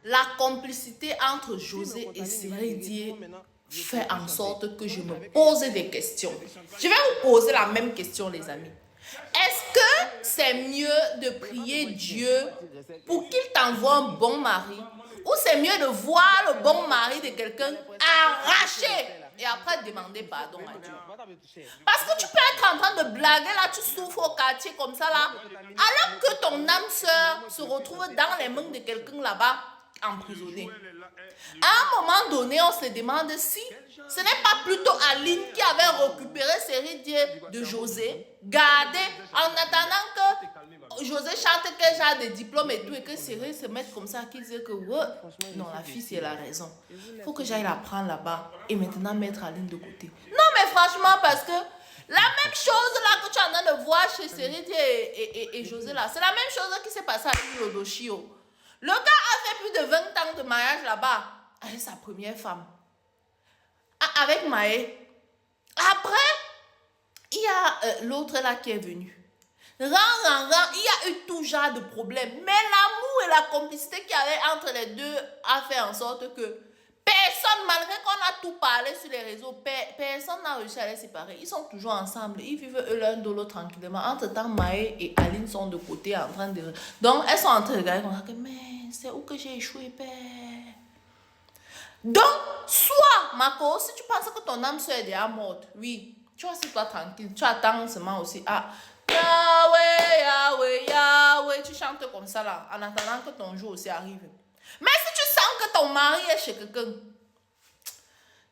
la complicité entre José et Cyril fait en sorte que je me pose des questions. Je vais vous poser la même question, les amis. Est-ce que c'est mieux de prier Dieu pour qu'il t'envoie un bon mari, ou c'est mieux de voir le bon mari de quelqu'un arraché et après demander pardon à Dieu? Parce que tu peux être en train de blaguer là, tu souffres au quartier comme ça là, alors que ton âme sœur se retrouve dans les mains de quelqu'un là-bas emprisonné. À un moment donné, on se demande si ce n'est pas plutôt Aline qui avait récupéré ces ridiers de José, gardé en attendant que José chante quel genre de diplôme et tout, et que Cyril se mette comme ça, qu'il dise que ouais, non, la fille, c'est la raison. Il faut que j'aille la prendre là-bas et maintenant mettre Aline de côté. Non, mais franchement, parce que la même chose là que tu es en train de voir chez Cyril et José là, c'est la même chose qui s'est passée avec Lodochio. Le gars a fait plus de 20 ans de mariage là-bas avec sa première femme. Avec Maë. Après, il y a l'autre là qui est venu. Il y a eu tout genre de problèmes. Mais l'amour et la complicité qu'il y avait entre les deux a fait en sorte que personne, malgré qu'on a tout parlé sur les réseaux, personne n'a réussi à les séparer. Ils sont toujours ensemble. Ils vivent eux l'un de l'autre tranquillement. Entre-temps, Maë et Aline sont de côté en train de... Donc, elles sont en train de regarder. Mais c'est où que j'ai échoué, père? Donc, soit, Marco, si tu penses que ton âme sœur est déjà morte, oui, tu vois, c'est toi tranquille. Tu attends seulement aussi. Ah, Yahweh, Yahweh, Yahweh. Tu chantes comme ça là, en attendant que ton jour aussi arrive. Mais si tu sens que ton mari est chez quelqu'un,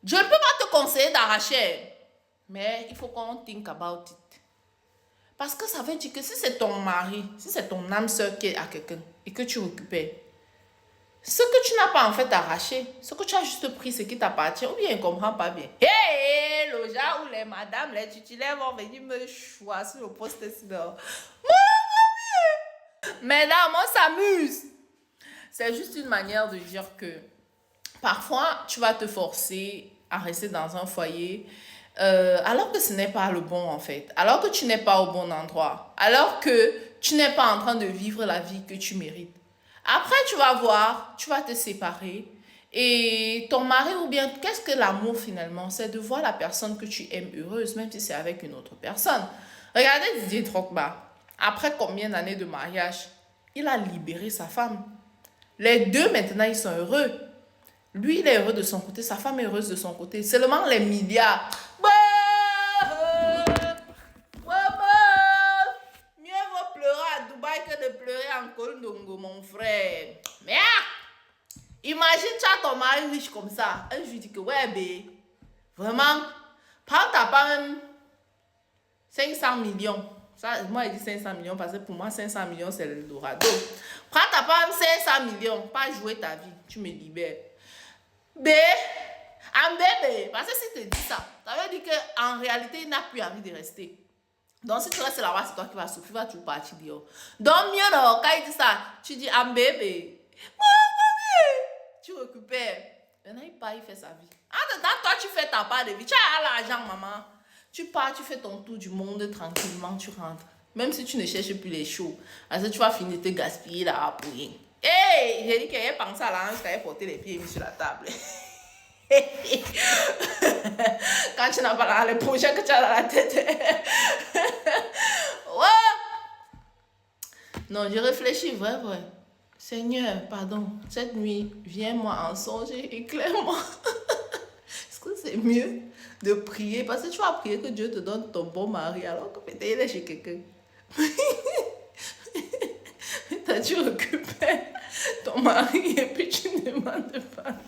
je ne peux pas te conseiller d'arracher. Mais il faut qu'on think about it. Parce que ça veut dire que si c'est ton mari, si c'est ton âme sœur qui est à quelqu'un et que tu récupères, ce que tu n'as pas en fait arraché, ce que tu as juste pris, ce qui t'appartient, ou bien il ne comprend pas bien. Hé, le genre où les madames, les titulaires vont venir me choisir le poste sinon. Mesdames, on s'amuse. C'est juste une manière de dire que parfois, tu vas te forcer à rester dans un foyer alors que ce n'est pas le bon en fait. Alors que tu n'es pas au bon endroit. Alors que tu n'es pas en train de vivre la vie que tu mérites. Après, tu vas voir, tu vas te séparer. Et ton mari ou bien, qu'est-ce que l'amour finalement? C'est de voir la personne que tu aimes heureuse, même si c'est avec une autre personne. Regardez Didier Drogba. Après combien d'années de mariage, il a libéré sa femme. Les deux, maintenant, ils sont heureux. Lui, il est heureux de son côté. Sa femme est heureuse de son côté. Seulement les milliards. Mieux vaut pleurer à Dubaï que de pleurer en Kolndongo, mon frère. Mais imagine, tu as ton mari riche comme ça. Un jour, il dit que, ouais, bé, vraiment, prends ta part même 500 millions. Ça, moi, je dis 500 millions parce que pour moi, 500 millions, c'est le dorado. Prends ta part 500 millions, pas jouer ta vie, tu me libères. B, un bébé, parce que si tu dis ça, ça veut dire qu'en réalité, il n'a plus envie de rester. Donc, si tu restes là-bas, c'est toi qui vas souffrir, tu vas toujours partir dehors. Donc, mieux, non, quand il dit ça, tu dis un bébé. Tu récupères. Maintenant, il part, il fait sa vie. Entre-temps, toi, tu fais ta part de vie. Tu as l'argent, maman. Tu pars, tu fais ton tour du monde tranquillement, tu rentres. Même si tu ne cherches plus les choux. Parce que tu vas finir de te gaspiller là pour rien. Hey, j'ai dit qu'elle avait pensé à l'ange, qu'elle avait porté les pieds mis sur la table. Quand tu n'as pas les projets que tu as dans la tête. Ouais. Non, je réfléchis, vrai. Seigneur, pardon, cette nuit, viens-moi en songe et éclaire-moi. Est-ce que c'est mieux de prier? Parce que tu vas prier que Dieu te donne ton bon mari alors que peut-être il est chez quelqu'un. Tu récupères ton mari et puis tu demandes pardon.